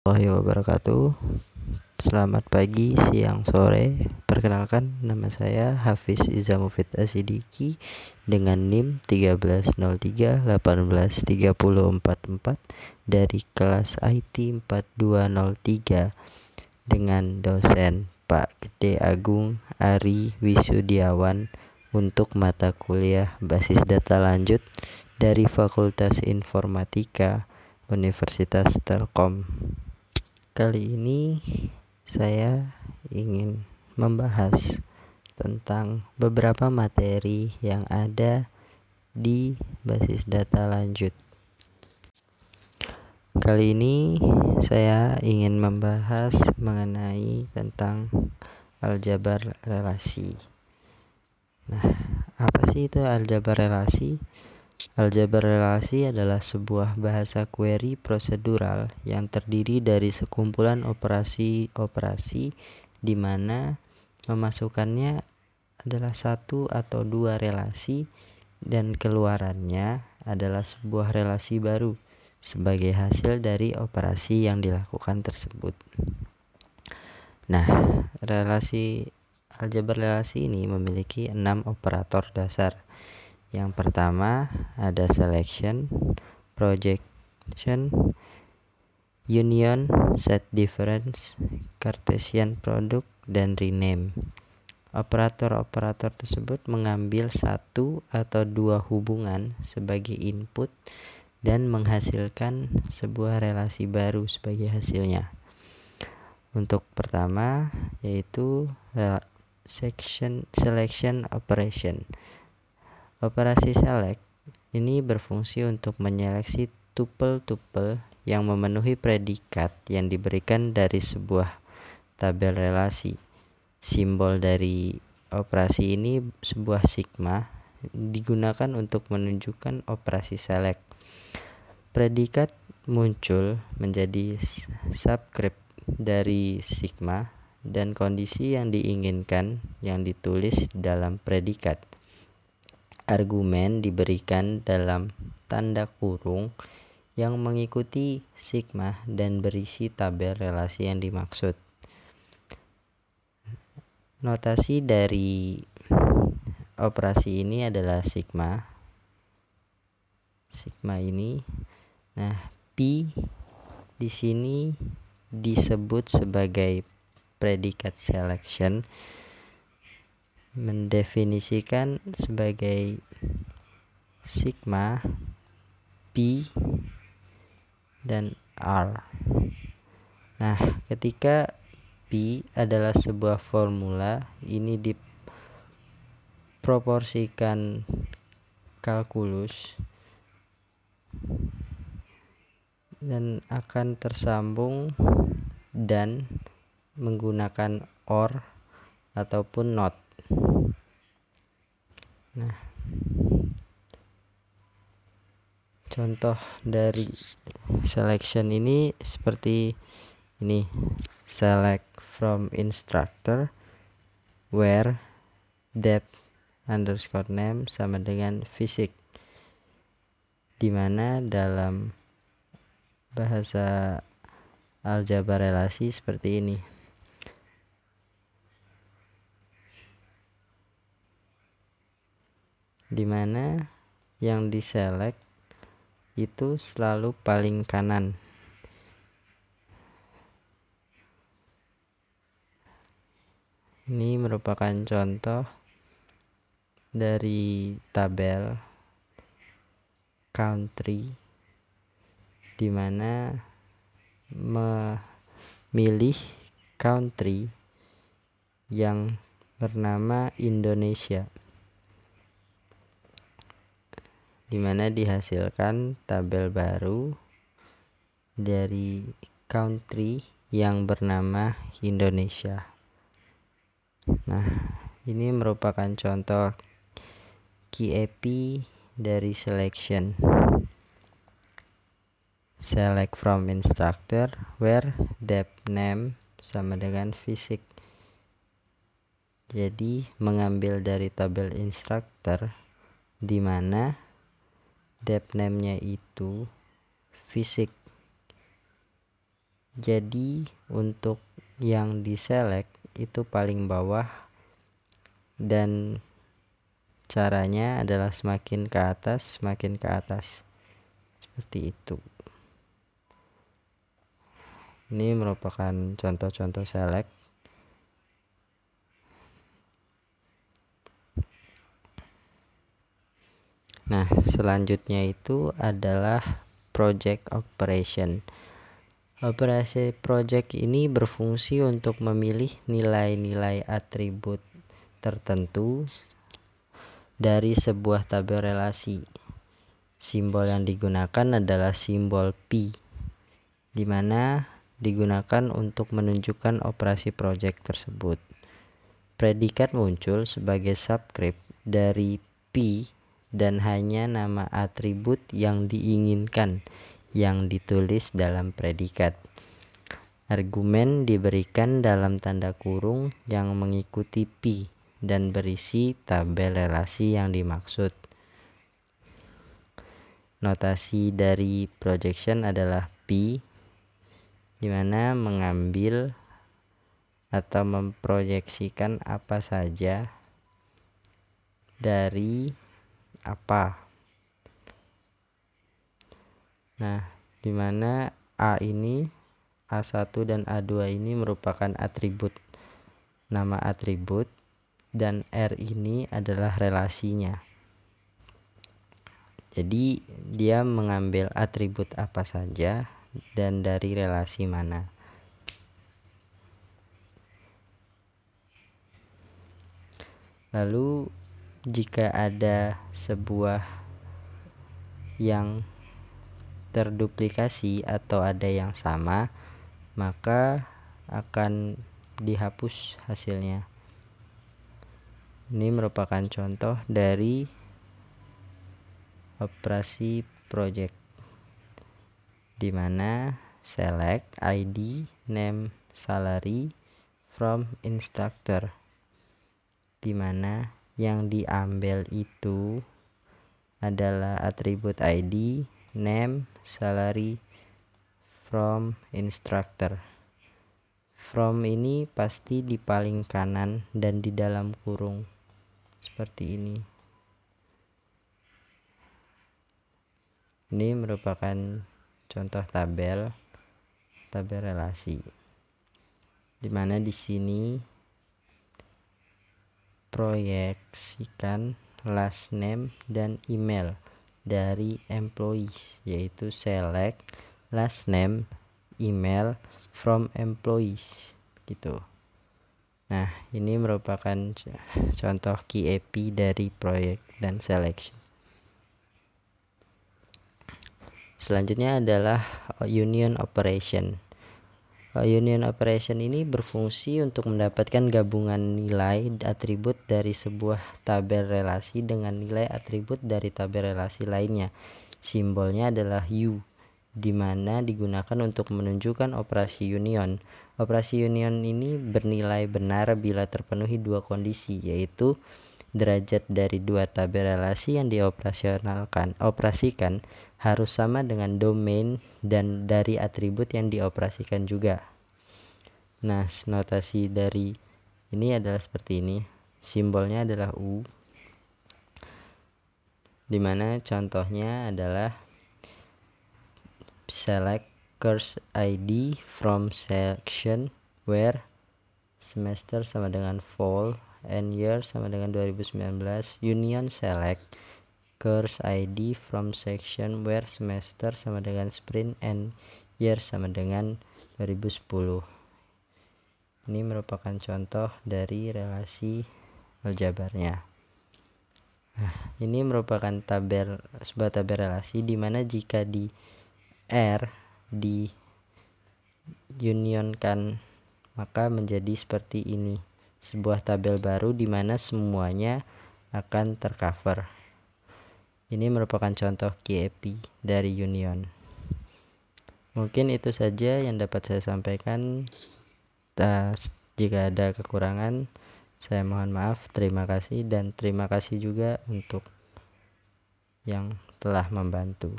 Warahmatullahi wabarakatuh. Selamat pagi, siang, sore. Perkenalkan, nama saya Hafiz Izamufid Asidiki dengan NIM 1303183044 dari kelas IT 4203 dengan dosen Pak Gede Agung Ari Wisudiawan untuk mata kuliah basis data lanjut dari Fakultas Informatika Universitas Telkom. Kali ini saya ingin membahas tentang beberapa materi yang ada di basis data lanjut. Kali ini saya ingin membahas mengenai tentang aljabar relasi. Nah, apa sih itu aljabar relasi? Aljabar relasi adalah sebuah bahasa query prosedural yang terdiri dari sekumpulan operasi-operasi di mana memasukkannya adalah satu atau dua relasi dan keluarannya adalah sebuah relasi baru sebagai hasil dari operasi yang dilakukan tersebut. Nah, aljabar relasi ini memiliki 6 operator dasar. Yang pertama ada selection, projection, union, set difference, Cartesian product, dan rename. Operator-operator tersebut mengambil satu atau dua hubungan sebagai input dan menghasilkan sebuah relasi baru sebagai hasilnya. Untuk pertama yaitu selection operation. Operasi select ini berfungsi untuk menyeleksi tuple-tuple yang memenuhi predikat yang diberikan dari sebuah tabel relasi. Simbol dari operasi ini sebuah sigma digunakan untuk menunjukkan operasi select. Predikat muncul menjadi subscript dari sigma dan kondisi yang diinginkan yang ditulis dalam predikat. Argumen diberikan dalam tanda kurung yang mengikuti sigma dan berisi tabel relasi yang dimaksud. Notasi dari operasi ini adalah sigma. Sigma ini. Nah, P di sini disebut sebagai predikat selection, mendefinisikan sebagai sigma, P, dan R. Nah, ketika P adalah sebuah formula, ini diproporsikan kalkulus dan akan tersambung dan menggunakan OR ataupun NOT. Nah, contoh dari selection ini seperti ini. Select from instructor where depth underscore name sama dengan fisik, dimana dalam bahasa aljabar relasi seperti ini. Dimana yang diselect itu selalu paling kanan. Ini merupakan contoh dari tabel country dimana memilih country yang bernama Indonesia, dimana dihasilkan tabel baru dari country yang bernama Indonesia. Nah, ini merupakan contoh key AP dari selection. Select from instructor where depth name sama dengan fisik. Jadi mengambil dari tabel instructor di mana depth name-nya itu fisik. Jadi untuk yang di select itu paling bawah, dan caranya adalah semakin ke atas seperti itu. Ini merupakan contoh-contoh select. Nah, selanjutnya itu adalah project operation. Operasi project ini berfungsi untuk memilih nilai-nilai atribut tertentu dari sebuah tabel relasi. Simbol yang digunakan adalah simbol P, di mana digunakan untuk menunjukkan operasi project tersebut. Predikat muncul sebagai subscript dari P dan hanya nama atribut yang diinginkan yang ditulis dalam predikat. Argumen diberikan dalam tanda kurung yang mengikuti P dan berisi tabel relasi yang dimaksud. Notasi dari projection adalah P, di mana mengambil atau memproyeksikan apa saja dari apa. Nah, di mana A ini, A1 dan A2 ini merupakan atribut, nama atribut, dan R ini adalah relasinya. Jadi dia mengambil atribut apa saja dan dari relasi mana. Lalu jika ada sebuah yang terduplikasi atau ada yang sama, maka akan dihapus hasilnya. Ini merupakan contoh dari operasi project, di mana select ID, name, salary from instructor, di mana yang diambil itu adalah atribut ID, name, salary from instructor. From ini pasti di paling kanan dan di dalam kurung seperti ini. Ini merupakan contoh tabel relasi, di mana di sini proyeksikan last name dan email dari employees, yaitu select last name email from employees gitu. Nah, ini merupakan contoh key AP dari project dan selection. Selanjutnya adalah union operation. Union operation ini berfungsi untuk mendapatkan gabungan nilai atribut dari sebuah tabel relasi dengan nilai atribut dari tabel relasi lainnya. Simbolnya adalah U, di mana digunakan untuk menunjukkan operasi union. Operasi union ini bernilai benar bila terpenuhi dua kondisi, yaitu derajat dari dua tabel relasi yang operasikan harus sama dengan domain dan dari atribut yang dioperasikan juga. Nah, notasi dari ini adalah seperti ini. Simbolnya adalah U, dimana contohnya adalah select course ID from section where semester sama dengan fall and year sama dengan 2019, union select course ID from section where semester sama dengan sprint and year sama dengan 2010. Ini merupakan contoh dari relasi aljabarnya. Nah, ini merupakan sebuah tabel relasi di mana jika di R di unionkan maka menjadi seperti ini, sebuah tabel baru di mana semuanya akan tercover. Ini merupakan contoh KEP dari union. Mungkin itu saja yang dapat saya sampaikan. Jika ada kekurangan, saya mohon maaf. Terima kasih, dan terima kasih juga untuk yang telah membantu.